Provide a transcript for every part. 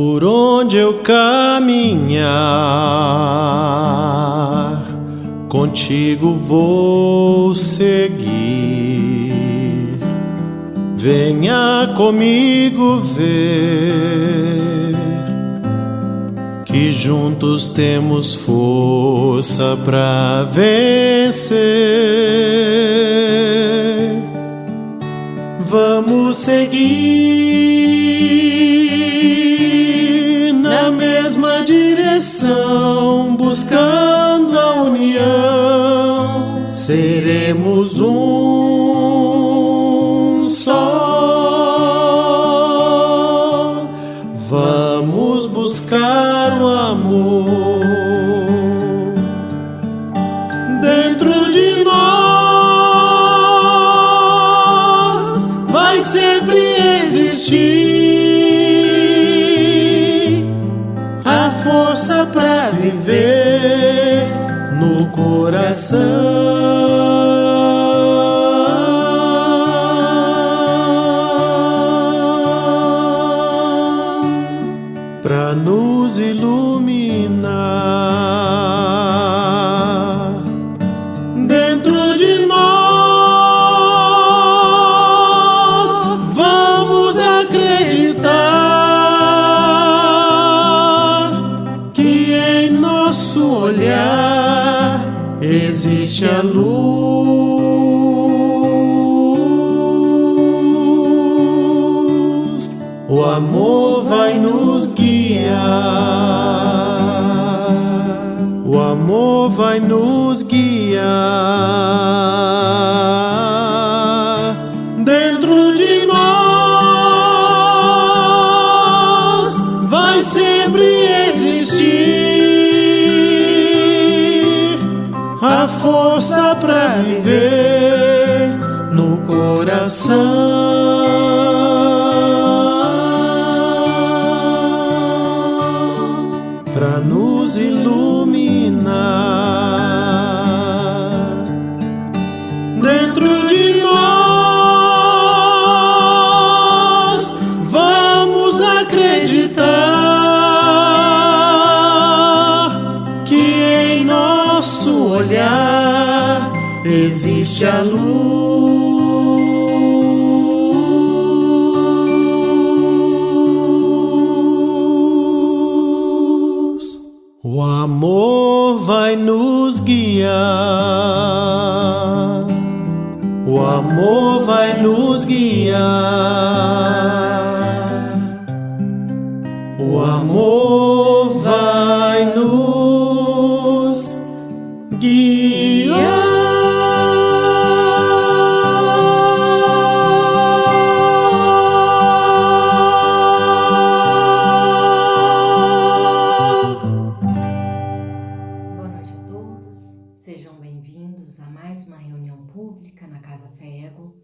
Por onde eu caminhar, contigo vou seguir. Venha comigo ver que juntos temos força pra vencer. Vamos seguir na mesma direção, buscando a união. Seremos um só. Vamos buscar o amor dentro de nós. Vai sempre existir a força pra viver no coração. Pra nos iluminar dentro de nós. Vamos acreditar que em nosso olhar existe a luz. O amor vai nos guiar. O amor vai nos guiar. Dentro de nós vai sempre existir a força pra viver no coração. Pra nos iluminar dentro de nós. Vamos acreditar que em nosso olhar existe a luz. O amor vai nos guiar. O amor vai nos guiar. O amor vai nos guiar. Sejam bem-vindos a mais uma reunião pública na Casa Fé Ego,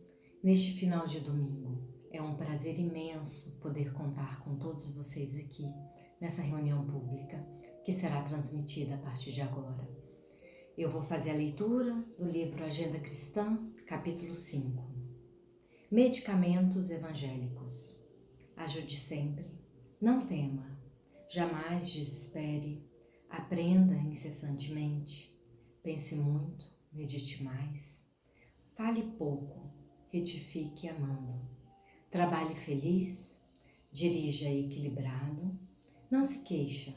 neste final de domingo. É um prazer imenso poder contar com todos vocês aqui nessa reunião pública que será transmitida a partir de agora. Eu vou fazer a leitura do livro Agenda Cristã, capítulo 5. Medicamentos evangélicos. Ajude sempre, não tema, jamais desespere, aprenda incessantemente. Pense muito, medite mais, fale pouco, retifique amando, trabalhe feliz, dirija equilibrado, não se queixa,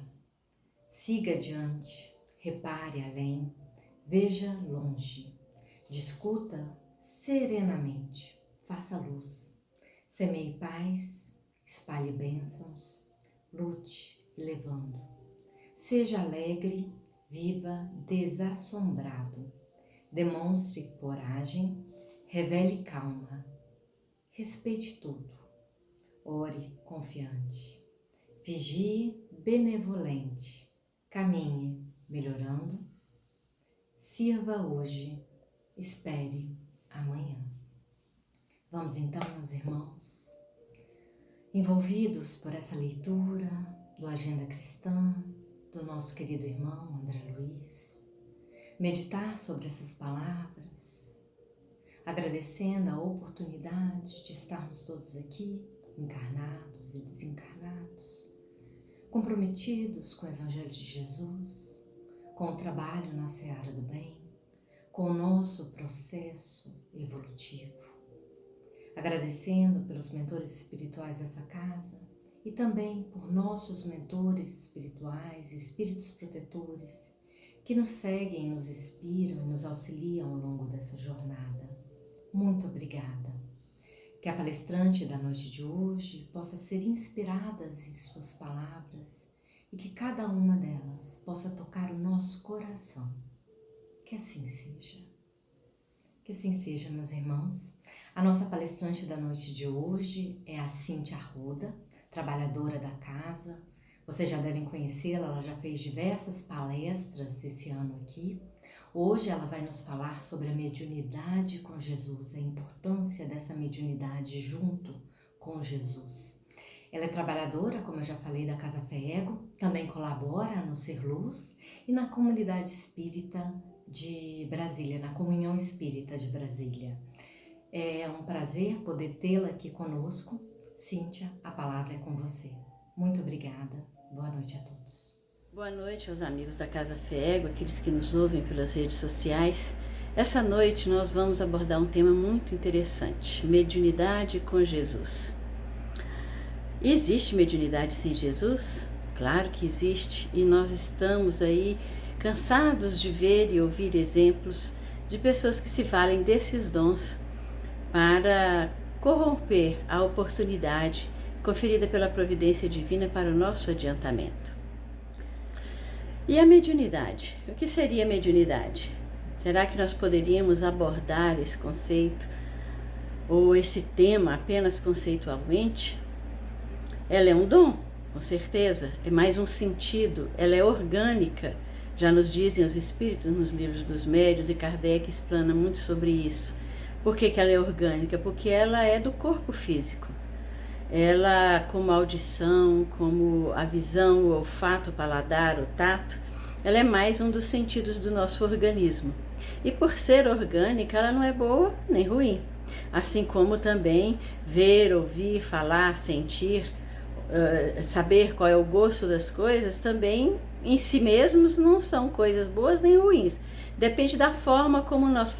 siga adiante, repare além, veja longe, discuta serenamente, faça luz, semeie paz, espalhe bênçãos, lute elevando, seja alegre, viva desassombrado, demonstre coragem, revele calma, respeite tudo, ore confiante, vigie benevolente, caminhe melhorando, sirva hoje, espere amanhã. Vamos então, meus irmãos, envolvidos por essa leitura do Agenda Cristã, do nosso querido irmão André Luiz, meditar sobre essas palavras, agradecendo a oportunidade de estarmos todos aqui, encarnados e desencarnados, comprometidos com o Evangelho de Jesus, com o trabalho na seara do bem, com o nosso processo evolutivo. Agradecendo pelos mentores espirituais dessa casa e também por nossos mentores espirituais, espíritos protetores, que nos seguem, nos inspiram e nos auxiliam ao longo dessa jornada. Muito obrigada. Que a palestrante da noite de hoje possa ser inspirada em suas palavras e que cada uma delas possa tocar o nosso coração. Que assim seja. Que assim seja, meus irmãos. A nossa palestrante da noite de hoje é a Cíntia Arruda, trabalhadora da casa. Vocês já devem conhecê-la, ela já fez diversas palestras esse ano aqui. Hoje ela vai nos falar sobre a mediunidade com Jesus, a importância dessa mediunidade junto com Jesus. Ela é trabalhadora, como eu já falei, da Casa Fé Ego, também colabora no Ser Luz e na Comunidade Espírita de Brasília, na Comunhão Espírita de Brasília. É um prazer poder tê-la aqui conosco. Cíntia, a palavra é com você. Muito obrigada. Boa noite a todos. Boa noite aos amigos da Casa Fé Ego, aqueles que nos ouvem pelas redes sociais. Essa noite nós vamos abordar um tema muito interessante, mediunidade com Jesus. Existe mediunidade sem Jesus? Claro que existe, e nós estamos aí cansados de ver e ouvir exemplos de pessoas que se valem desses dons para corromper a oportunidade conferida pela providência divina para o nosso adiantamento. E a mediunidade? O que seria a mediunidade? Será que nós poderíamos abordar esse conceito ou esse tema apenas conceitualmente? Ela é um dom, com certeza, é mais um sentido, ela é orgânica, já nos dizem os espíritos nos livros dos médiuns, e Kardec explana muito sobre isso. Por que ela é orgânica? Porque ela é do corpo físico. Ela, como a audição, como a visão, o olfato, o paladar, o tato, ela é mais um dos sentidos do nosso organismo. E por ser orgânica, ela não é boa nem ruim. Assim como também ver, ouvir, falar, sentir, saber qual é o gosto das coisas, também em si mesmos não são coisas boas nem ruins. Depende da forma como nós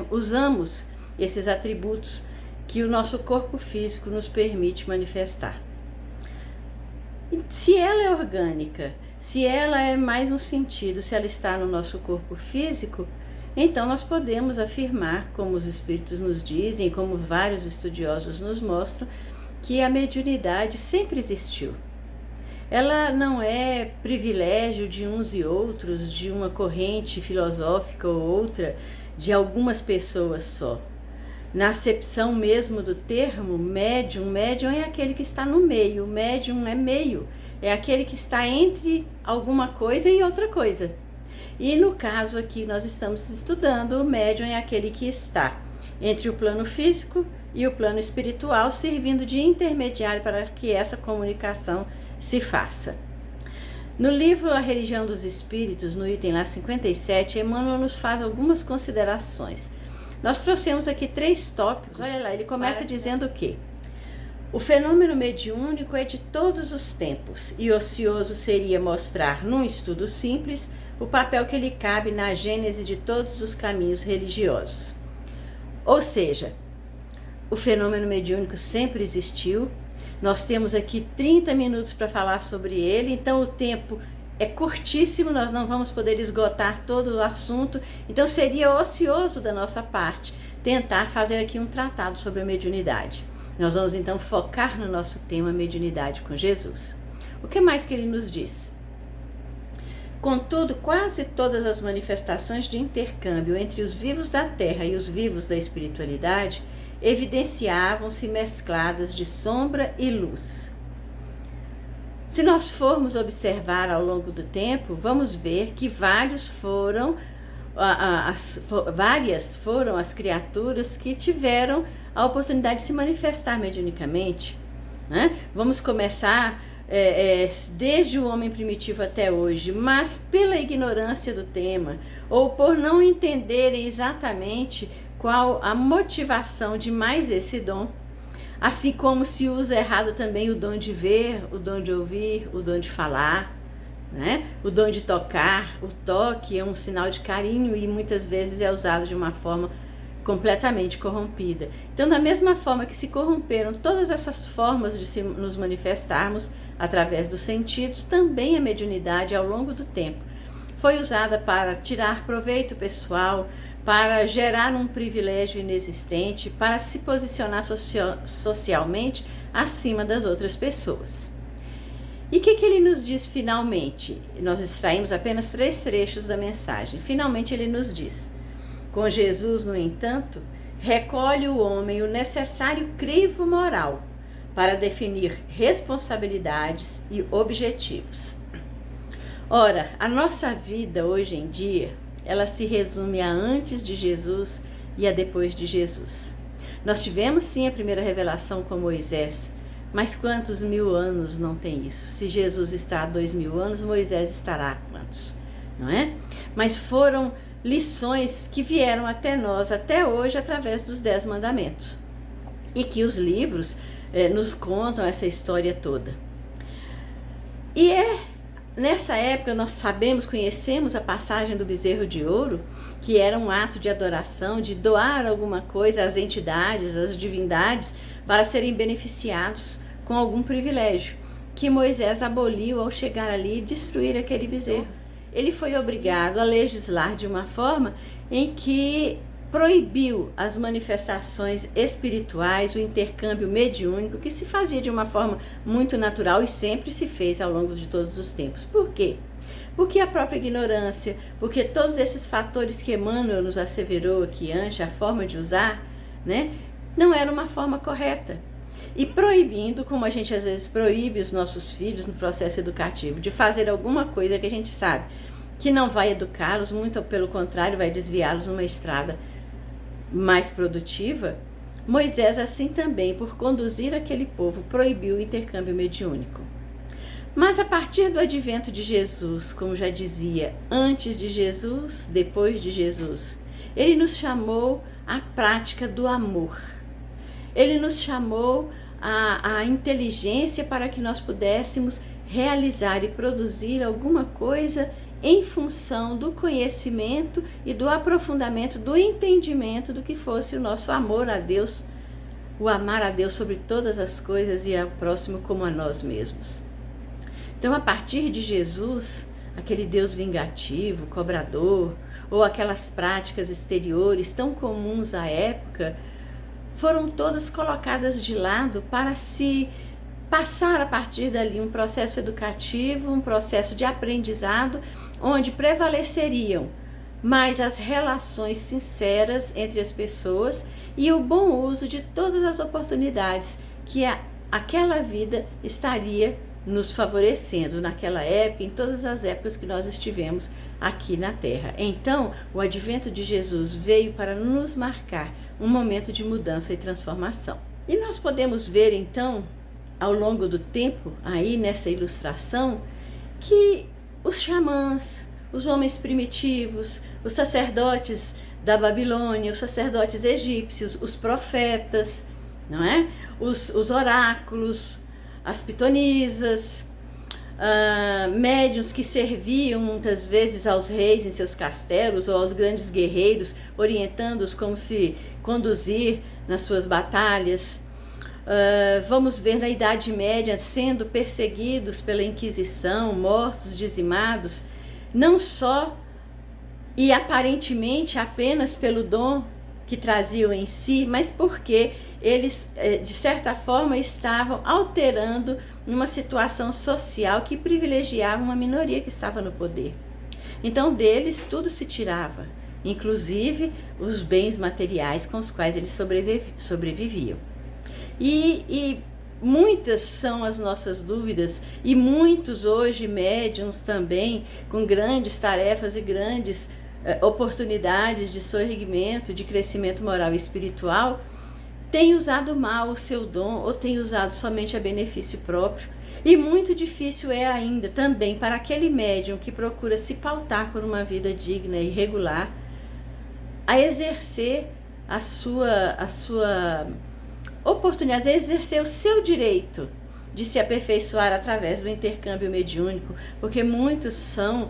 usamos esses atributos que o nosso corpo físico nos permite manifestar. E se ela é orgânica, se ela é mais um sentido, se ela está no nosso corpo físico, então nós podemos afirmar, como os espíritos nos dizem, como vários estudiosos nos mostram, que a mediunidade sempre existiu. Ela não é privilégio de uns e outros, de uma corrente filosófica ou outra, de algumas pessoas só. Na acepção mesmo do termo médium, médium é aquele que está no meio, médium é meio, é aquele que está entre alguma coisa e outra coisa. E no caso aqui nós estamos estudando, o médium é aquele que está entre o plano físico e o plano espiritual, servindo de intermediário para que essa comunicação se faça. No livro A Religião dos Espíritos, no item lá 57, Emmanuel nos faz algumas considerações. Nós trouxemos aqui 3 tópicos. Olha lá, ele começa dizendo que o fenômeno mediúnico é de todos os tempos e ocioso seria mostrar, num estudo simples, o papel que lhe cabe na gênese de todos os caminhos religiosos. Ou seja, o fenômeno mediúnico sempre existiu. Nós temos aqui 30 minutos para falar sobre ele, então o tempo é curtíssimo, nós não vamos poder esgotar todo o assunto, então seria ocioso da nossa parte tentar fazer aqui um tratado sobre a mediunidade. Nós vamos então focar no nosso tema mediunidade com Jesus. O que mais que ele nos diz? Contudo, quase todas as manifestações de intercâmbio entre os vivos da terra e os vivos da espiritualidade evidenciavam-se mescladas de sombra e luz. Se nós formos observar ao longo do tempo, vamos ver que várias foram as criaturas que tiveram a oportunidade de se manifestar mediunicamente, né? Vamos começar desde o homem primitivo até hoje, mas pela ignorância do tema, ou por não entenderem exatamente qual a motivação de mais esse dom, Assim como se usa errado também o dom de ver, o dom de ouvir, o dom de falar, né? O dom de tocar. O toque é um sinal de carinho e muitas vezes é usado de uma forma completamente corrompida. Então, da mesma forma que se corromperam todas essas formas de nos manifestarmos através dos sentidos, também a mediunidade ao longo do tempo foi usada para tirar proveito pessoal, para gerar um privilégio inexistente, para se posicionar socialmente acima das outras pessoas. E o que ele nos diz finalmente? Nós extraímos apenas 3 trechos da mensagem. Finalmente ele nos diz: com Jesus, no entanto, recolhe o homem o necessário crivo moral para definir responsabilidades e objetivos. Ora, a nossa vida hoje em dia, ela se resume a antes de Jesus e a depois de Jesus. Nós tivemos sim a primeira revelação com Moisés, mas quantos 1000 anos não tem isso? Se Jesus está há 2000 anos, Moisés estará há quantos? Não é? Mas foram lições que vieram até nós, até hoje, através dos 10 mandamentos. E que os livros nos contam essa história toda. E nessa época nós sabemos, conhecemos a passagem do bezerro de ouro, que era um ato de adoração, de doar alguma coisa às entidades, às divindades, para serem beneficiados com algum privilégio, que Moisés aboliu ao chegar ali e destruir aquele bezerro. Ele foi obrigado a legislar de uma forma em que proibiu as manifestações espirituais, o intercâmbio mediúnico, que se fazia de uma forma muito natural e sempre se fez ao longo de todos os tempos. Por quê? Porque a própria ignorância, porque todos esses fatores que Emmanuel nos asseverou aqui antes, a forma de usar, né, não era uma forma correta. E proibindo, como a gente às vezes proíbe os nossos filhos no processo educativo, de fazer alguma coisa que a gente sabe que não vai educá-los, muito pelo contrário, vai desviá-los numa estrada mais produtiva, Moisés assim também, por conduzir aquele povo, proibiu o intercâmbio mediúnico. Mas a partir do advento de Jesus, como já dizia, antes de Jesus, depois de Jesus, ele nos chamou à prática do amor. Ele nos chamou à inteligência para que nós pudéssemos realizar e produzir alguma coisa em função do conhecimento e do aprofundamento, do entendimento do que fosse o nosso amor a Deus, o amar a Deus sobre todas as coisas e ao próximo como a nós mesmos. Então, a partir de Jesus, aquele Deus vingativo, cobrador, ou aquelas práticas exteriores tão comuns à época, foram todas colocadas de lado para se passar a partir dali um processo educativo, um processo de aprendizado, onde prevaleceriam mais as relações sinceras entre as pessoas e o bom uso de todas as oportunidades que aquela vida estaria nos favorecendo naquela época, em todas as épocas que nós estivemos aqui na Terra. Então, o advento de Jesus veio para nos marcar um momento de mudança e transformação. E nós podemos ver, então, ao longo do tempo, aí nessa ilustração, que os xamãs, os homens primitivos, os sacerdotes da Babilônia, os sacerdotes egípcios, os profetas, não é? Os oráculos, as pitonisas, médiuns que serviam muitas vezes aos reis em seus castelos ou aos grandes guerreiros, orientando-os como se conduzir nas suas batalhas. Vamos ver na Idade Média sendo perseguidos pela Inquisição, mortos, dizimados, não só e aparentemente apenas pelo dom que traziam em si, mas porque eles, de certa forma, estavam alterando uma situação social que privilegiava uma minoria que estava no poder. Então, deles tudo se tirava, inclusive os bens materiais com os quais eles sobreviviam. E muitas são as nossas dúvidas, e muitos hoje médiuns também, com grandes tarefas e grandes oportunidades de sorrimento, de crescimento moral e espiritual, tem usado mal o seu dom ou tem usado somente a benefício próprio. E muito difícil é ainda também para aquele médium que procura se pautar por uma vida digna e regular, a exercer a sua oportunidade, exercer o seu direito de se aperfeiçoar através do intercâmbio mediúnico, porque muitos são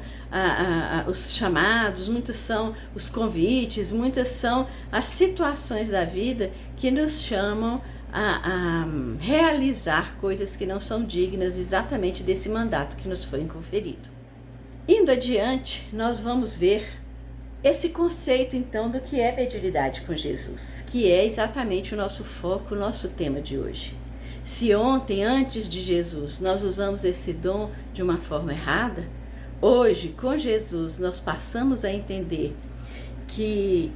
os chamados, muitos são os convites, muitas são as situações da vida que nos chamam a realizar coisas que não são dignas exatamente desse mandato que nos foi conferido. Indo adiante, nós vamos ver esse conceito então do que é mediunidade com Jesus, que é exatamente o nosso foco, o nosso tema de hoje. Se ontem, antes de Jesus, nós usamos esse dom de uma forma errada, hoje, com Jesus, nós passamos a entender que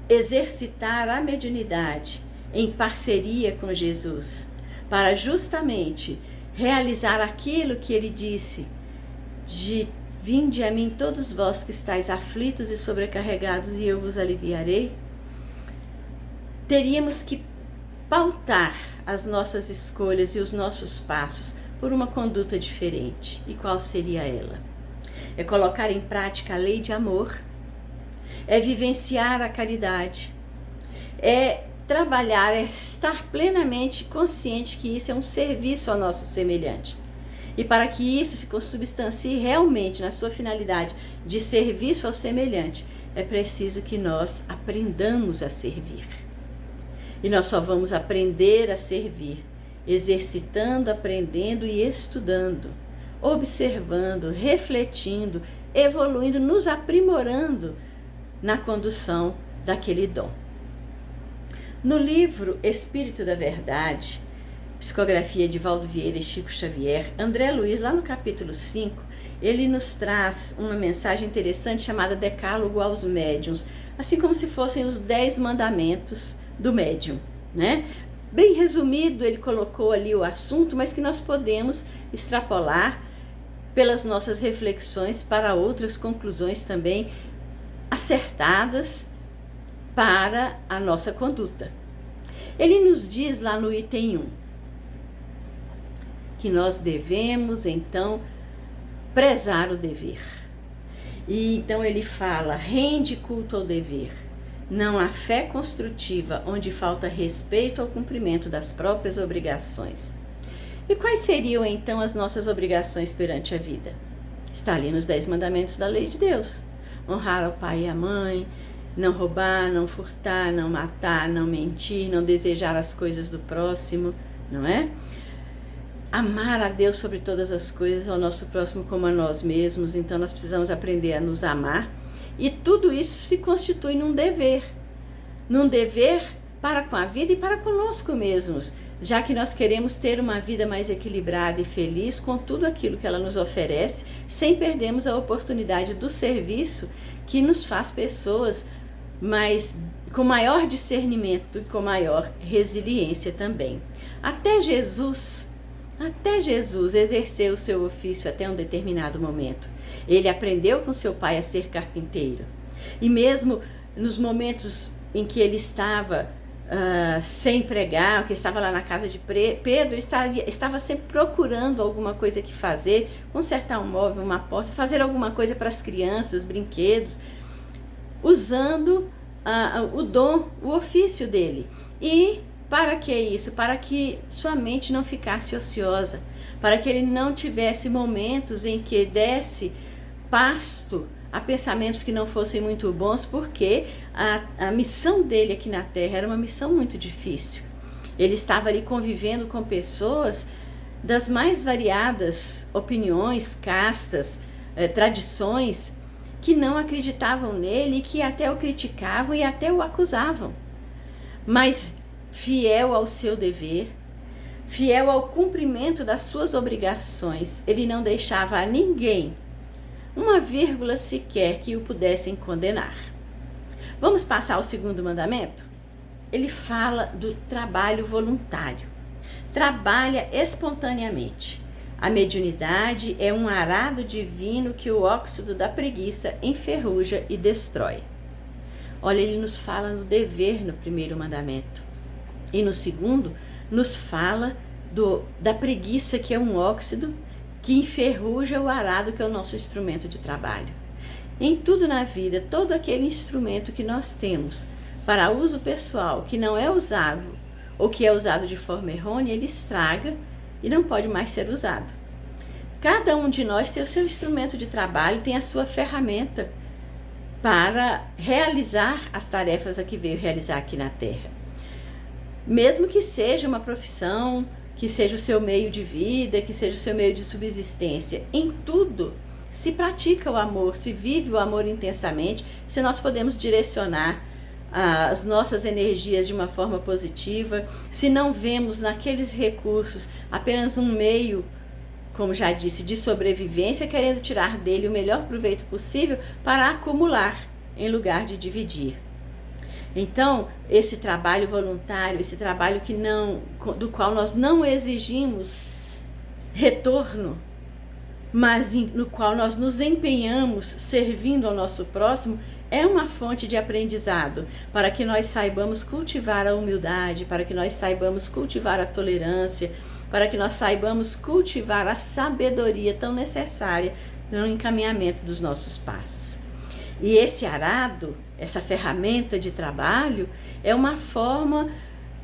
exercitar a mediunidade em parceria com Jesus, para justamente realizar aquilo que ele disse, de vinde a mim todos vós que estáis aflitos e sobrecarregados e eu vos aliviarei, teríamos que pautar as nossas escolhas e os nossos passos por uma conduta diferente. E qual seria ela? É colocar em prática a lei de amor, é vivenciar a caridade, é trabalhar, é estar plenamente consciente que isso é um serviço ao nosso semelhante. E para que isso se consubstancie realmente na sua finalidade de serviço ao semelhante, é preciso que nós aprendamos a servir. E nós só vamos aprender a servir exercitando, aprendendo e estudando, observando, refletindo, evoluindo, nos aprimorando na condução daquele dom. No livro Espírito da Verdade, psicografia de Valdo Vieira e Chico Xavier, André Luiz, lá no capítulo 5, ele nos traz uma mensagem interessante chamada Decálogo aos Médiuns, assim como se fossem os 10 mandamentos do médium, né? Bem resumido, ele colocou ali o assunto, mas que nós podemos extrapolar pelas nossas reflexões para outras conclusões também acertadas para a nossa conduta. Ele nos diz lá no item 1 que nós devemos então prezar o dever. E então ele fala: rende culto ao dever. Não há fé construtiva onde falta respeito ao cumprimento das próprias obrigações. E quais seriam então as nossas obrigações perante a vida? Está ali nos 10 mandamentos da lei de Deus. Honrar ao pai e à mãe, não roubar, não furtar, não matar, não mentir, não desejar as coisas do próximo, não é? Amar a Deus sobre todas as coisas, ao nosso próximo como a nós mesmos. Então nós precisamos aprender a nos amar. E tudo isso se constitui num dever para com a vida e para conosco mesmos, já que nós queremos ter uma vida mais equilibrada e feliz com tudo aquilo que ela nos oferece, sem perdermos a oportunidade do serviço que nos faz pessoas com maior discernimento e com maior resiliência também. Até Jesus exerceu o seu ofício até um determinado momento. Ele aprendeu com seu pai a ser carpinteiro. E mesmo nos momentos em que ele estava sem pregar, que estava lá na casa de Pedro, estava sempre procurando alguma coisa que fazer, consertar um móvel, uma porta, fazer alguma coisa para as crianças, brinquedos, usando o dom, o ofício dele. E para que isso? Para que sua mente não ficasse ociosa, para que ele não tivesse momentos em que desse pasto a pensamentos que não fossem muito bons, porque a missão dele aqui na Terra era uma missão muito difícil. Ele estava ali convivendo com pessoas das mais variadas opiniões, castas, tradições, que não acreditavam nele e que até o criticavam e até o acusavam. Mas fiel ao seu dever, fiel ao cumprimento das suas obrigações, ele não deixava a ninguém uma vírgula sequer que o pudessem condenar. Vamos passar ao segundo mandamento? Ele fala do trabalho voluntário. Trabalha espontaneamente. A mediunidade é um arado divino que o óxido da preguiça enferruja e destrói. Olha, ele nos fala no dever no primeiro mandamento. E no segundo, nos fala da preguiça, que é um óxido que enferruja o arado, que é o nosso instrumento de trabalho. Em tudo na vida, todo aquele instrumento que nós temos para uso pessoal, que não é usado ou que é usado de forma errônea, ele estraga e não pode mais ser usado. Cada um de nós tem o seu instrumento de trabalho, tem a sua ferramenta para realizar as tarefas a que veio realizar aqui na Terra. Mesmo que seja uma profissão, que seja o seu meio de vida, que seja o seu meio de subsistência, em tudo se pratica o amor, se vive o amor intensamente, se nós podemos direcionar as nossas energias de uma forma positiva, se não vemos naqueles recursos apenas um meio, como já disse, de sobrevivência, querendo tirar dele o melhor proveito possível para acumular em lugar de dividir. Então, esse trabalho voluntário, esse trabalho do qual nós não exigimos retorno, mas no qual nós nos empenhamos servindo ao nosso próximo, é uma fonte de aprendizado para que nós saibamos cultivar a humildade, para que nós saibamos cultivar a tolerância, para que nós saibamos cultivar a sabedoria tão necessária no encaminhamento dos nossos passos. E esse arado, essa ferramenta de trabalho, é uma forma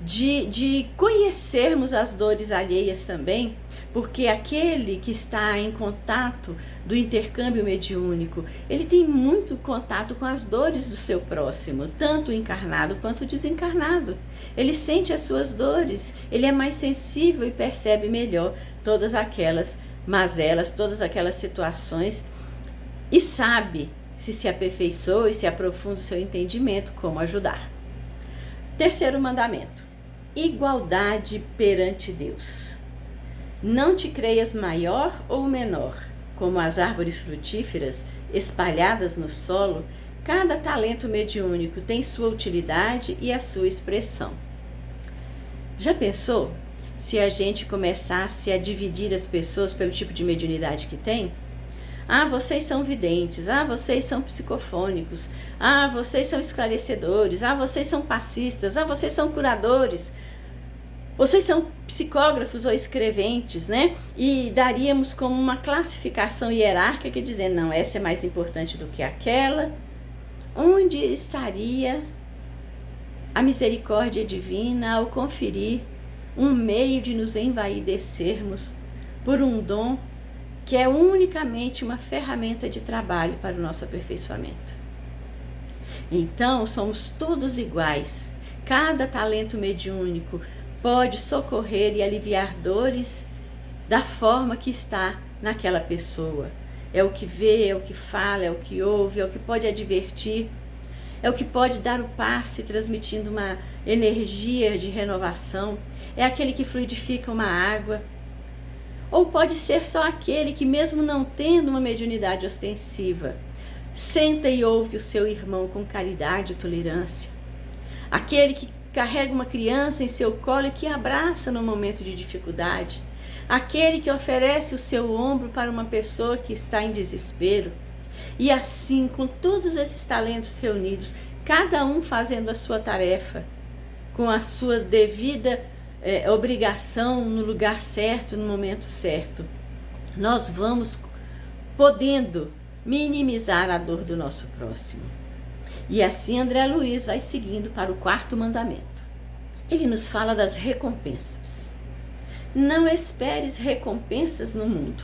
de conhecermos as dores alheias também, porque aquele que está em contato do intercâmbio mediúnico, ele tem muito contato com as dores do seu próximo, tanto encarnado quanto desencarnado. Ele sente as suas dores, ele é mais sensível e percebe melhor todas aquelas mazelas, todas aquelas situações e sabe, se aperfeiçoa e se aprofunda o seu entendimento, como ajudar. Terceiro mandamento: igualdade perante Deus. Não te creias maior ou menor. Como as árvores frutíferas espalhadas no solo, cada talento mediúnico tem sua utilidade e a sua expressão. Já pensou se a gente começasse a dividir as pessoas pelo tipo de mediunidade que tem? Ah, vocês são videntes. Ah, vocês são psicofônicos. Ah, vocês são esclarecedores. Ah, vocês são passistas. Ah, vocês são curadores. Vocês são psicógrafos ou escreventes, né? E daríamos como uma classificação hierárquica dizendo, não, essa é mais importante do que aquela. Onde estaria a misericórdia divina ao conferir um meio de nos envaidecermos por um dom que é unicamente uma ferramenta de trabalho para o nosso aperfeiçoamento? Então, somos todos iguais. Cada talento mediúnico pode socorrer e aliviar dores da forma que está naquela pessoa. É o que vê, é o que fala, é o que ouve, é o que pode advertir, é o que pode dar o passe transmitindo uma energia de renovação, é aquele que fluidifica uma água. Ou pode ser só aquele que, mesmo não tendo uma mediunidade ostensiva, senta e ouve o seu irmão com caridade e tolerância. Aquele que carrega uma criança em seu colo e que abraça no momento de dificuldade. Aquele que oferece o seu ombro para uma pessoa que está em desespero. E assim, com todos esses talentos reunidos, cada um fazendo a sua tarefa, com a sua devida obrigação no lugar certo, no momento certo, nós vamos podendo minimizar a dor do nosso próximo. E assim André Luiz vai seguindo para o quarto mandamento. Ele nos fala das recompensas. Não esperes recompensas no mundo.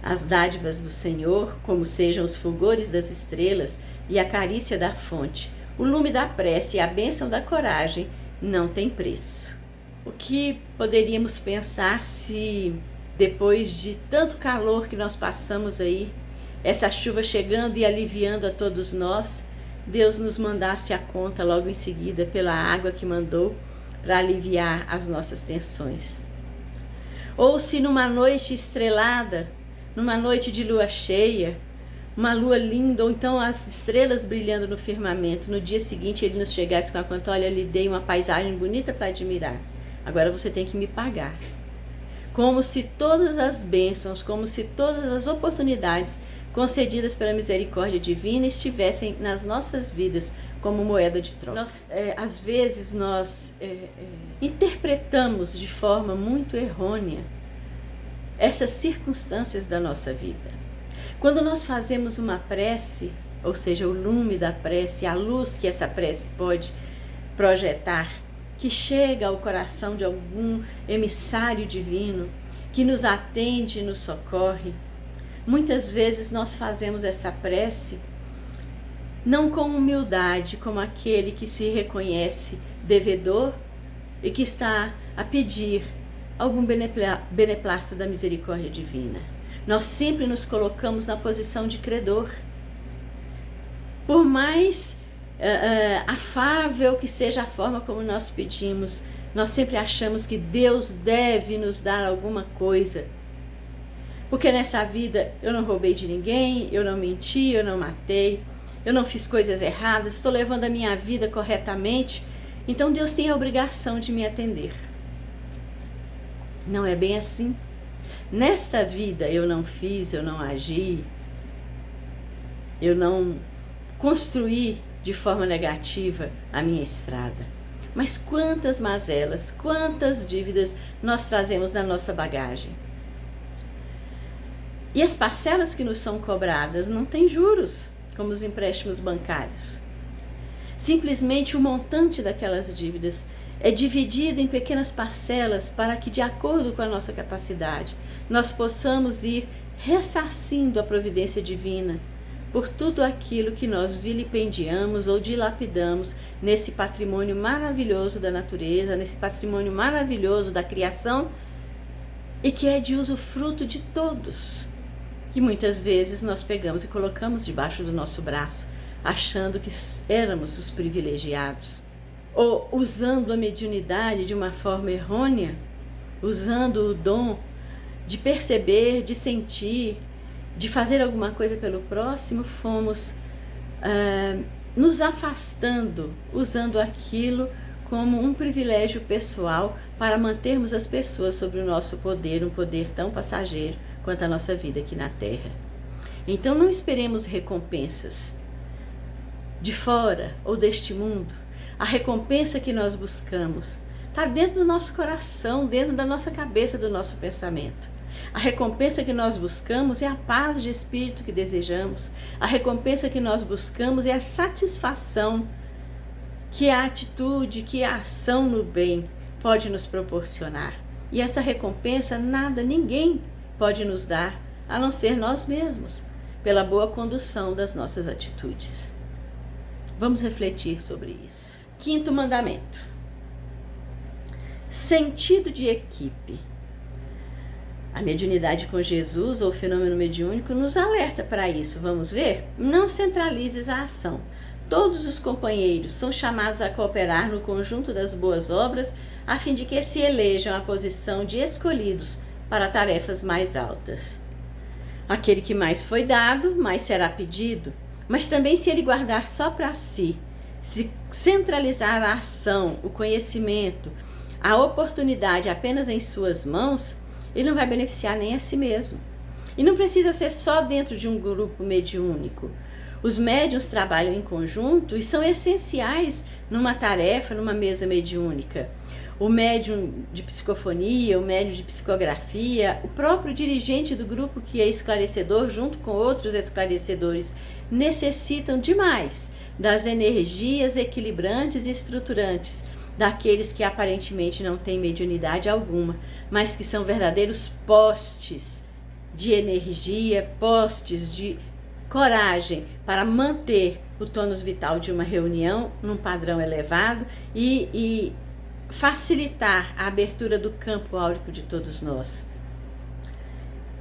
As dádivas do Senhor, como sejam os fulgores das estrelas e a carícia da fonte, o lume da prece e a bênção da coragem, não tem preço. O que poderíamos pensar se, depois de tanto calor que nós passamos aí, essa chuva chegando e aliviando a todos nós, Deus nos mandasse a conta logo em seguida pela água que mandou para aliviar as nossas tensões? Ou se numa noite estrelada, numa noite de lua cheia, uma lua linda, ou então as estrelas brilhando no firmamento, no dia seguinte ele nos chegasse com a conta: olha, eu lhe dei uma paisagem bonita para admirar, agora você tem que me pagar. Como se todas as bênçãos, como se todas as oportunidades concedidas pela misericórdia divina estivessem nas nossas vidas como moeda de troca. Às vezes nós interpretamos de forma muito errônea essas circunstâncias da nossa vida. Quando nós fazemos uma prece, ou seja, o lume da prece, a luz que essa prece pode projetar, que chega ao coração de algum emissário divino, que nos atende e nos socorre. Muitas vezes nós fazemos essa prece não com humildade, como aquele que se reconhece devedor e que está a pedir algum beneplácito da misericórdia divina. Nós sempre nos colocamos na posição de credor. Por mais afável que seja a forma como nós pedimos, nós sempre achamos que Deus deve nos dar alguma coisa. Porque nessa vida eu não roubei de ninguém, eu não menti, eu não matei, eu não fiz coisas erradas, estou levando a minha vida corretamente, então Deus tem a obrigação de me atender. Não é bem assim. Nesta vida eu não fiz, eu não agi, eu não construí de forma negativa a minha estrada. Mas quantas mazelas, quantas dívidas nós trazemos na nossa bagagem. E as parcelas que nos são cobradas não têm juros, como os empréstimos bancários. Simplesmente o montante daquelas dívidas é dividido em pequenas parcelas para que, de acordo com a nossa capacidade, nós possamos ir ressarcindo a providência divina por tudo aquilo que nós vilipendiamos ou dilapidamos nesse patrimônio maravilhoso da natureza, nesse patrimônio maravilhoso da criação e que é de usufruto de todos, que muitas vezes nós pegamos e colocamos debaixo do nosso braço, achando que éramos os privilegiados, ou usando a mediunidade de uma forma errônea, usando o dom de perceber, de sentir, de fazer alguma coisa pelo próximo, fomos nos afastando, usando aquilo como um privilégio pessoal para mantermos as pessoas sob o nosso poder, um poder tão passageiro quanto a nossa vida aqui na Terra. Então não esperemos recompensas de fora ou deste mundo. A recompensa que nós buscamos está dentro do nosso coração, dentro da nossa cabeça, do nosso pensamento. A recompensa que nós buscamos é a paz de espírito que desejamos. A recompensa que nós buscamos é a satisfação que a atitude, que a ação no bem pode nos proporcionar. E essa recompensa nada, ninguém pode nos dar, a não ser nós mesmos, pela boa condução das nossas atitudes. Vamos refletir sobre isso. Quinto mandamento. Sentido de equipe. A mediunidade com Jesus, ou fenômeno mediúnico, nos alerta para isso. Vamos ver? Não centralizes a ação. Todos os companheiros são chamados a cooperar no conjunto das boas obras, a fim de que se elejam a posição de escolhidos para tarefas mais altas. Aquele que mais foi dado, mais será pedido. Mas também, se ele guardar só para si, se centralizar a ação, o conhecimento, a oportunidade apenas em suas mãos, ele não vai beneficiar nem a si mesmo. E não precisa ser só dentro de um grupo mediúnico. Os médiuns trabalham em conjunto e são essenciais numa tarefa, numa mesa mediúnica. O médium de psicofonia, o médium de psicografia, o próprio dirigente do grupo que é esclarecedor, junto com outros esclarecedores, necessitam demais das energias equilibrantes e estruturantes daqueles que aparentemente não têm mediunidade alguma, mas que são verdadeiros postes de energia, postes de coragem para manter o tônus vital de uma reunião num padrão elevado e facilitar a abertura do campo áurico de todos nós.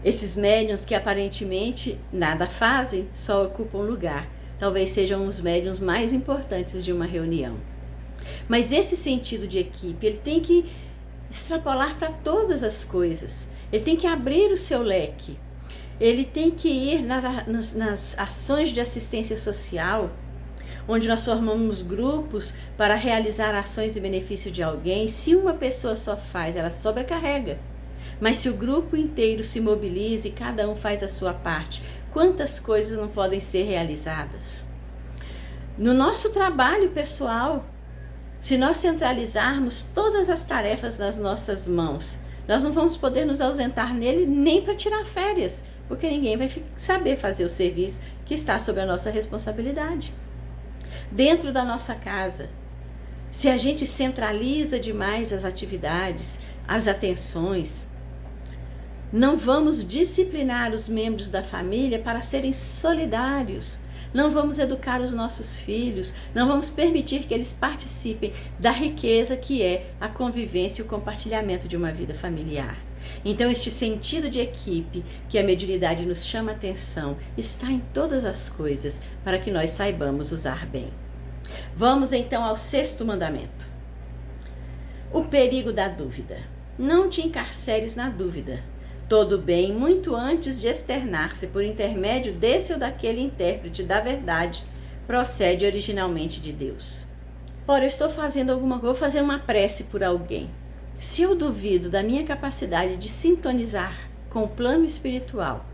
Esses médiuns que aparentemente nada fazem, só ocupam lugar, talvez sejam os médiuns mais importantes de uma reunião. Mas esse sentido de equipe, ele tem que extrapolar para todas as coisas. Ele tem que abrir o seu leque. Ele tem que ir nas ações de assistência social, onde nós formamos grupos para realizar ações em benefício de alguém. Se uma pessoa só faz, ela sobrecarrega. Mas se o grupo inteiro se mobiliza e cada um faz a sua parte, quantas coisas não podem ser realizadas? No nosso trabalho pessoal, se nós centralizarmos todas as tarefas nas nossas mãos, nós não vamos poder nos ausentar nele nem para tirar férias, porque ninguém vai saber fazer o serviço que está sob a nossa responsabilidade. Dentro da nossa casa, se a gente centraliza demais as atividades, as atenções, não vamos disciplinar os membros da família para serem solidários, não vamos educar os nossos filhos, não vamos permitir que eles participem da riqueza que é a convivência e o compartilhamento de uma vida familiar. Então, este sentido de equipe que a mediunidade nos chama a atenção está em todas as coisas para que nós saibamos usar bem. Vamos então ao 6º mandamento. O perigo da dúvida. Não te encarceres na dúvida. Todo bem, muito antes de externar-se por intermédio desse ou daquele intérprete da verdade, procede originalmente de Deus. Ora, eu estou fazendo alguma coisa, vou fazer uma prece por alguém. Se eu duvido da minha capacidade de sintonizar com o plano espiritual,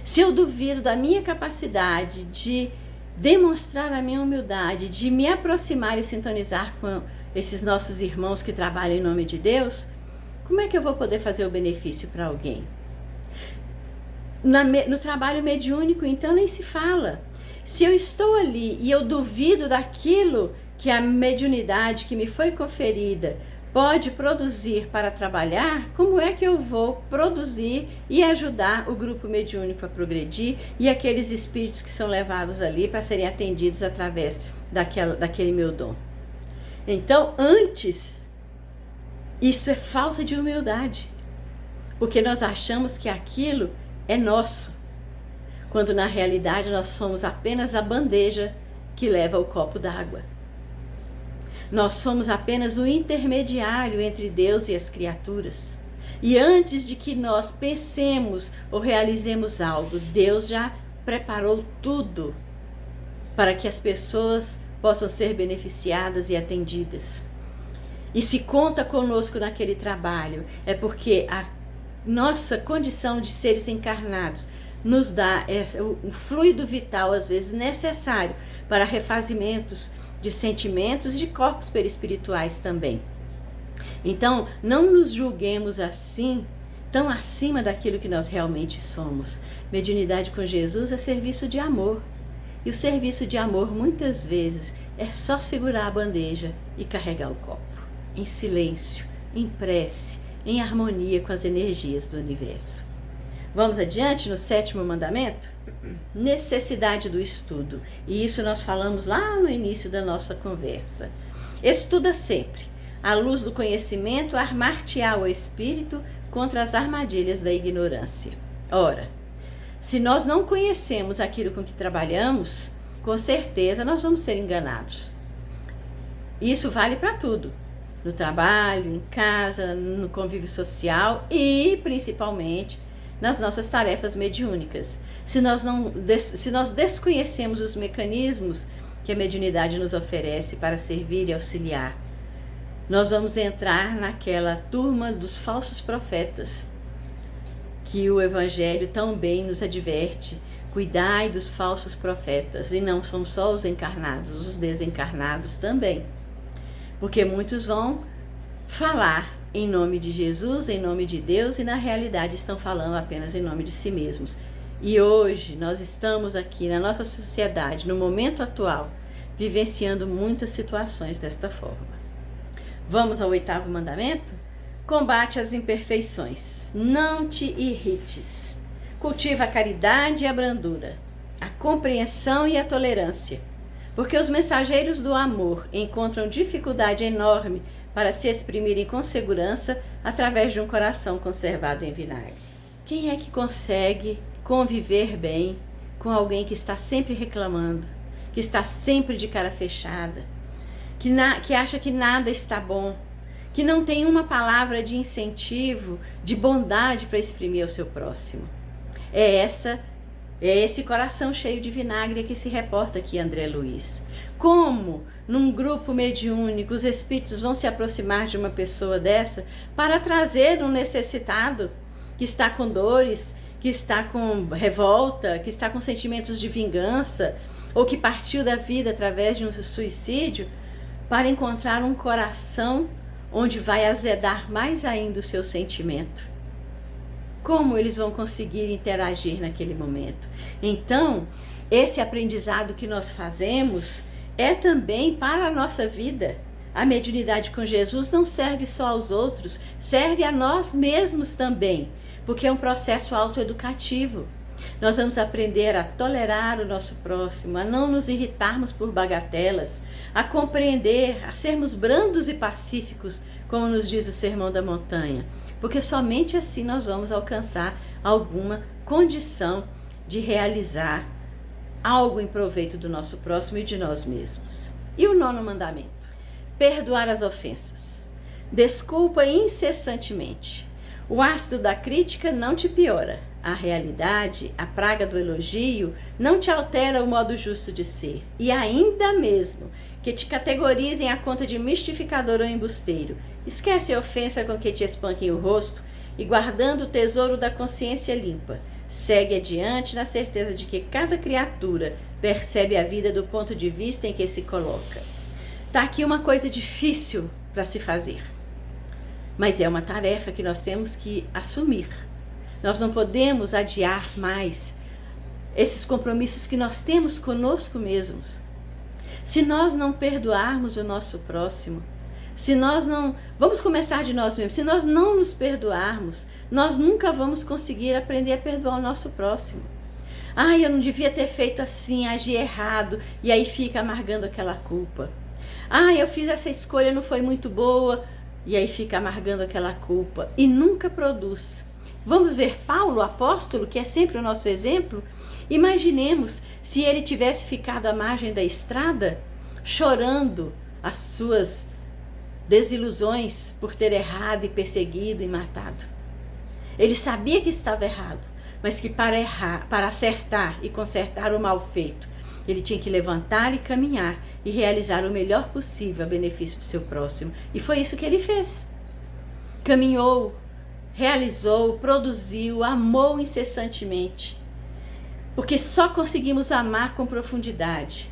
se eu duvido da minha capacidade de demonstrar a minha humildade, de me aproximar e sintonizar com esses nossos irmãos que trabalham em nome de Deus, como é que eu vou poder fazer o benefício para alguém? No trabalho mediúnico, então, nem se fala. Se eu estou ali e eu duvido daquilo que a mediunidade que me foi conferida pode produzir para trabalhar, como é que eu vou produzir e ajudar o grupo mediúnico a progredir e aqueles espíritos que são levados ali para serem atendidos através daquele meu dom? Então, antes, isso é falta de humildade, porque nós achamos que aquilo é nosso, quando na realidade nós somos apenas a bandeja que leva o copo d'água. Nós somos apenas o intermediário entre Deus e as criaturas. E antes de que nós pensemos ou realizemos algo, Deus já preparou tudo para que as pessoas possam ser beneficiadas e atendidas. E se conta conosco naquele trabalho, é porque a nossa condição de seres encarnados nos dá o fluido vital, às vezes necessário, para refazimentos de sentimentos e de corpos perispirituais também. Então, não nos julguemos assim, tão acima daquilo que nós realmente somos. Mediunidade com Jesus é serviço de amor. E o serviço de amor, muitas vezes, é só segurar a bandeja e carregar o copo, em silêncio, em prece, em harmonia com as energias do universo. Vamos adiante no 7º mandamento? Necessidade do estudo. E isso nós falamos lá no início da nossa conversa. Estuda sempre. À luz do conhecimento, armar-te-á o espírito contra as armadilhas da ignorância. Ora, se nós não conhecemos aquilo com que trabalhamos, com certeza nós vamos ser enganados. Isso vale para tudo. No trabalho, em casa, no convívio social e, principalmente, nas nossas tarefas mediúnicas. Se nós desconhecemos os mecanismos que a mediunidade nos oferece para servir e auxiliar, nós vamos entrar naquela turma dos falsos profetas, que o Evangelho tão bem nos adverte. Cuidai dos falsos profetas, e não são só os encarnados, os desencarnados também. Porque muitos vão falar em nome de Jesus, em nome de Deus, e na realidade estão falando apenas em nome de si mesmos. E hoje nós estamos aqui na nossa sociedade, no momento atual, vivenciando muitas situações desta forma. Vamos ao 8º mandamento? Combate as imperfeições. Não te irrites. Cultiva a caridade e a brandura, a compreensão e a tolerância. Porque os mensageiros do amor encontram dificuldade enorme para se exprimirem com segurança através de um coração conservado em vinagre. Quem é que consegue conviver bem com alguém que está sempre reclamando, que está sempre de cara fechada, que acha que nada está bom, que não tem uma palavra de incentivo, de bondade para exprimir ao seu próximo? É esse coração cheio de vinagre que se reporta aqui André Luiz. Como num grupo mediúnico os espíritos vão se aproximar de uma pessoa dessa para trazer um necessitado que está com dores, que está com revolta, que está com sentimentos de vingança, ou que partiu da vida através de um suicídio, para encontrar um coração onde vai azedar mais ainda o seu sentimento? Como eles vão conseguir interagir naquele momento? Então, esse aprendizado que nós fazemos é também para a nossa vida, A mediunidade com Jesus não serve só aos outros, serve a nós mesmos também, porque é um processo autoeducativo. Nós vamos aprender a tolerar o nosso próximo, a não nos irritarmos por bagatelas, a compreender, a sermos brandos e pacíficos, como nos diz o Sermão da Montanha, porque somente assim nós vamos alcançar alguma condição de realizar algo em proveito do nosso próximo e de nós mesmos. E o 9º mandamento? Perdoar as ofensas. Desculpa incessantemente. O ácido da crítica não te piora. A realidade, a praga do elogio, não te altera o modo justo de ser. E ainda mesmo que te categorizem a conta de mistificador ou embusteiro, esquece a ofensa com que te espanquem o rosto e, guardando o tesouro da consciência limpa, segue adiante na certeza de que cada criatura percebe a vida do ponto de vista em que se coloca. Está aqui uma coisa difícil para se fazer, mas é uma tarefa que nós temos que assumir. Nós não podemos adiar mais esses compromissos que nós temos conosco mesmos. Se nós não perdoarmos o nosso próximo, se nós não... Vamos começar de nós mesmos. Se nós não nos perdoarmos, nós nunca vamos conseguir aprender a perdoar o nosso próximo. Eu não devia ter feito assim, agi errado, e aí fica amargando aquela culpa. Eu fiz essa escolha, não foi muito boa, e aí fica amargando aquela culpa e nunca produz. Vamos ver Paulo, o apóstolo, que é sempre o nosso exemplo. Imaginemos se ele tivesse ficado à margem da estrada, chorando as suas desilusões por ter errado e perseguido e matado. Ele sabia que estava errado, mas que para acertar e consertar o mal feito, ele tinha que levantar e caminhar e realizar o melhor possível a benefício do seu próximo. E foi isso que ele fez. Caminhou, realizou, produziu, amou incessantemente. Porque só conseguimos amar com profundidade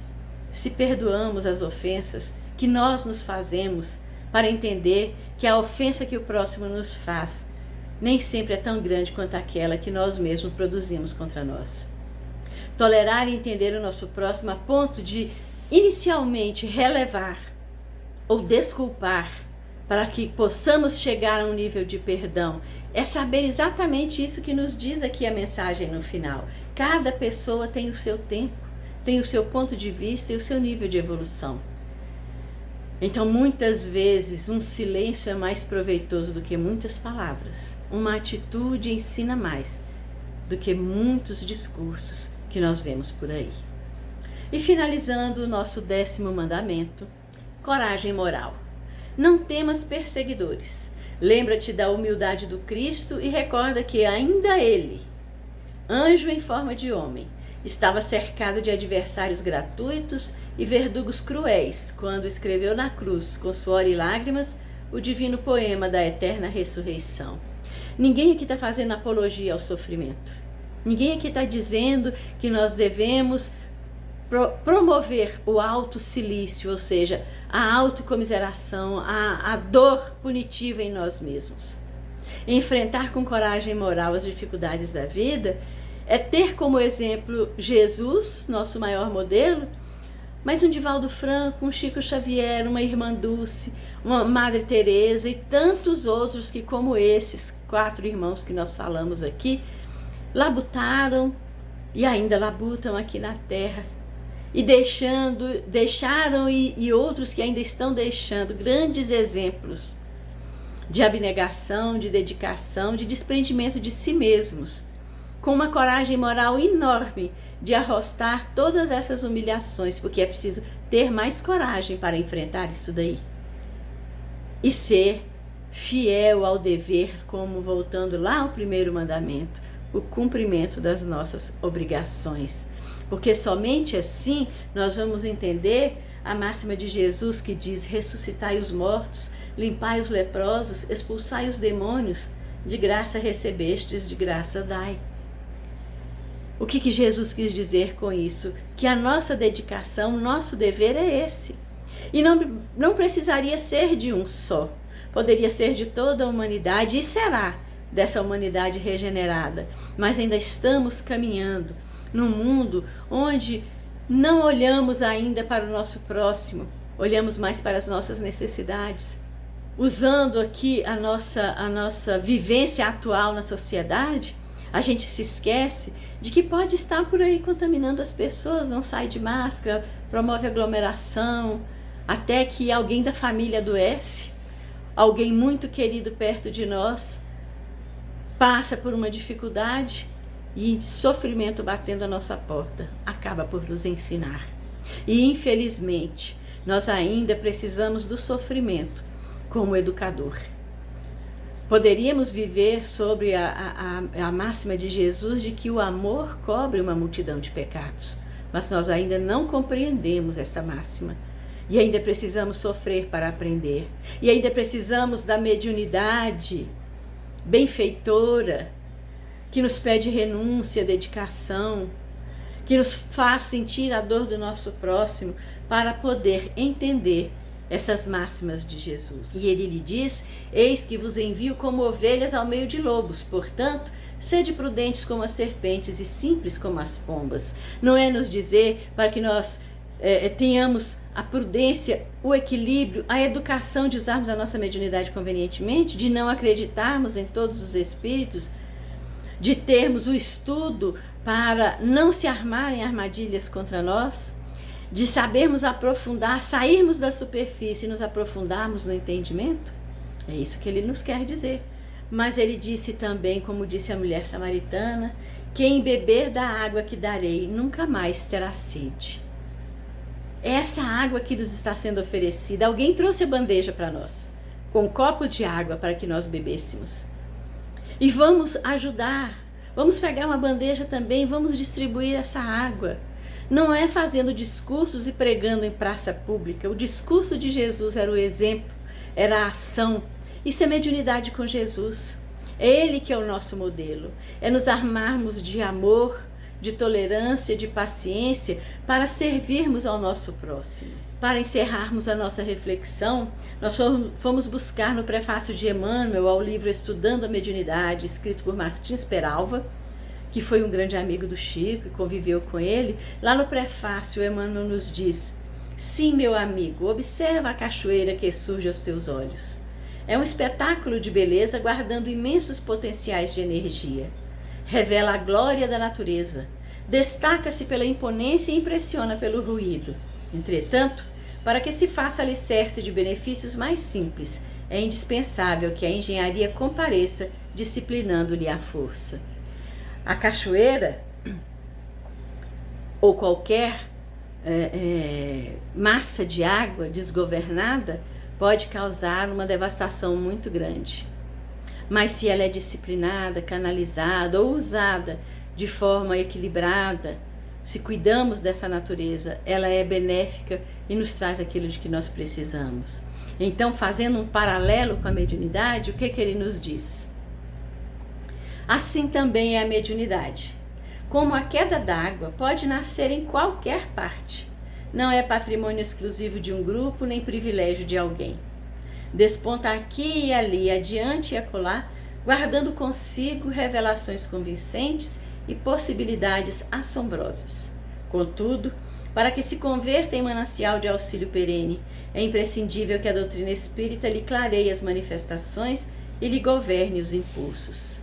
se perdoamos as ofensas que nós nos fazemos, para entender que a ofensa que o próximo nos faz nem sempre é tão grande quanto aquela que nós mesmos produzimos contra nós. Tolerar e entender o nosso próximo a ponto de inicialmente relevar ou desculpar para que possamos chegar a um nível de perdão é saber exatamente isso que nos diz aqui a mensagem no final. Cada pessoa tem o seu tempo, tem o seu ponto de vista e o seu nível de evolução. Então, muitas vezes, um silêncio é mais proveitoso do que muitas palavras. Uma atitude ensina mais do que muitos discursos que nós vemos por aí. E finalizando o nosso 10º mandamento, coragem moral. Não temas perseguidores. Lembra-te da humildade do Cristo e recorda que ainda ele, anjo em forma de homem, estava cercado de adversários gratuitos e verdugos cruéis quando escreveu na cruz, com suor e lágrimas, o divino poema da eterna ressurreição. Ninguém aqui está fazendo apologia ao sofrimento. Ninguém aqui está dizendo que nós devemos promover o autocilício, ou seja, a autocomiseração, a dor punitiva em nós mesmos. Enfrentar com coragem moral as dificuldades da vida é ter como exemplo Jesus, nosso maior modelo, mas um Divaldo Franco, um Chico Xavier, uma Irmã Dulce, uma Madre Teresa e tantos outros que, como esses 4 irmãos que nós falamos aqui, labutaram e ainda labutam aqui na Terra e deixaram e outros que ainda estão deixando grandes exemplos de abnegação, de dedicação, de desprendimento de si mesmos, com uma coragem moral enorme de arrostar todas essas humilhações, porque é preciso ter mais coragem para enfrentar isso daí. E ser fiel ao dever, como voltando lá ao 1º mandamento, o cumprimento das nossas obrigações. Porque somente assim nós vamos entender a máxima de Jesus que diz: ressuscitai os mortos, limpai os leprosos, expulsai os demônios, de graça recebestes, de graça dai. O que Jesus quis dizer com isso? Que a nossa dedicação, o nosso dever é esse. E não precisaria ser de um só. Poderia ser de toda a humanidade e será dessa humanidade regenerada. Mas ainda estamos caminhando num mundo onde não olhamos ainda para o nosso próximo, olhamos mais para as nossas necessidades, usando aqui a nossa vivência atual na sociedade, a gente se esquece de que pode estar por aí contaminando as pessoas, não sai de máscara, promove aglomeração, até que alguém da família adoece, alguém muito querido perto de nós passa por uma dificuldade e sofrimento batendo a nossa porta acaba por nos ensinar. E infelizmente, nós ainda precisamos do sofrimento como educador. Poderíamos viver sobre a máxima de Jesus de que o amor cobre uma multidão de pecados, mas nós ainda não compreendemos essa máxima. E ainda precisamos sofrer para aprender. E ainda precisamos da mediunidade benfeitora, que nos pede renúncia, dedicação, que nos faz sentir a dor do nosso próximo para poder entender essas máximas de Jesus. E ele lhe diz: eis que vos envio como ovelhas ao meio de lobos, portanto, sede prudentes como as serpentes e simples como as pombas. Não é nos dizer para que nós tenhamos a prudência, o equilíbrio, a educação de usarmos a nossa mediunidade convenientemente, de não acreditarmos em todos os espíritos, de termos o estudo para não se armarem armadilhas contra nós, de sabermos aprofundar, sairmos da superfície e nos aprofundarmos no entendimento? É isso que ele nos quer dizer. Mas ele disse também, como disse a mulher samaritana: quem beber da água que darei nunca mais terá sede. Essa água que nos está sendo oferecida, alguém trouxe a bandeja para nós, com um copo de água para que nós bebêssemos. E vamos ajudar, vamos pegar uma bandeja também, vamos distribuir essa água. Não é fazendo discursos e pregando em praça pública. O discurso de Jesus era o exemplo, era a ação. Isso é mediunidade com Jesus. É Ele que é o nosso modelo. É nos armarmos de amor, de tolerância, de paciência, para servirmos ao nosso próximo. Para encerrarmos a nossa reflexão, nós fomos buscar no prefácio de Emmanuel ao livro Estudando a Mediunidade, escrito por Martins Peralva, que foi um grande amigo do Chico e conviveu com ele. Lá no prefácio, Emmanuel nos diz: sim, meu amigo, observa a cachoeira que surge aos teus olhos. É um espetáculo de beleza guardando imensos potenciais de energia. Revela a glória da natureza, destaca-se pela imponência e impressiona pelo ruído. Entretanto, para que se faça alicerce de benefícios mais simples, é indispensável que a engenharia compareça, disciplinando-lhe a força. A cachoeira, ou qualquer massa de água desgovernada, pode causar uma devastação muito grande. Mas se ela é disciplinada, canalizada ou usada de forma equilibrada, se cuidamos dessa natureza, ela é benéfica e nos traz aquilo de que nós precisamos. Então, fazendo um paralelo com a mediunidade, o que ele nos diz? Assim também é a mediunidade. Como a queda d'água pode nascer em qualquer parte. Não é patrimônio exclusivo de um grupo, nem privilégio de alguém. Desponta aqui e ali, adiante e acolá, guardando consigo revelações convincentes e possibilidades assombrosas. Contudo, para que se converta em manancial de auxílio perene, é imprescindível que a doutrina espírita lhe clareie as manifestações e lhe governe os impulsos.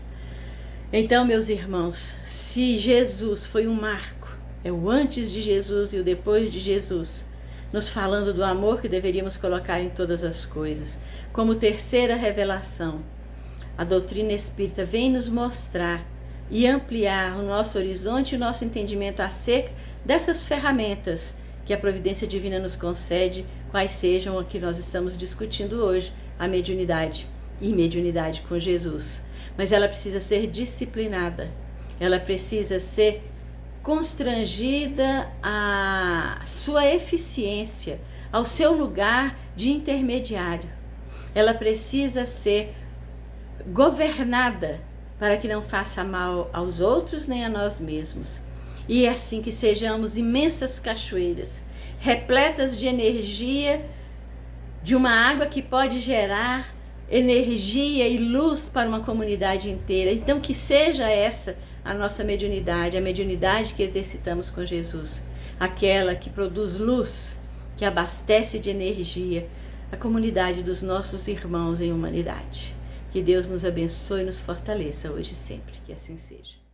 Então, meus irmãos, se Jesus foi um marco, é o antes de Jesus e o depois de Jesus, nos falando do amor que deveríamos colocar em todas as coisas, como terceira revelação, a doutrina espírita vem nos mostrar e ampliar o nosso horizonte e o nosso entendimento acerca dessas ferramentas que a providência divina nos concede, quais sejam a que nós estamos discutindo hoje, a mediunidade e mediunidade com Jesus. Mas ela precisa ser disciplinada, ela precisa ser constrangida à sua eficiência, ao seu lugar de intermediário. Ela precisa ser governada para que não faça mal aos outros nem a nós mesmos. E é assim que sejamos imensas cachoeiras, repletas de energia, de uma água que pode gerar energia e luz para uma comunidade inteira. Então que seja essa a nossa mediunidade, a mediunidade que exercitamos com Jesus, aquela que produz luz, que abastece de energia a comunidade dos nossos irmãos em humanidade. Que Deus nos abençoe e nos fortaleça hoje e sempre. Que assim seja.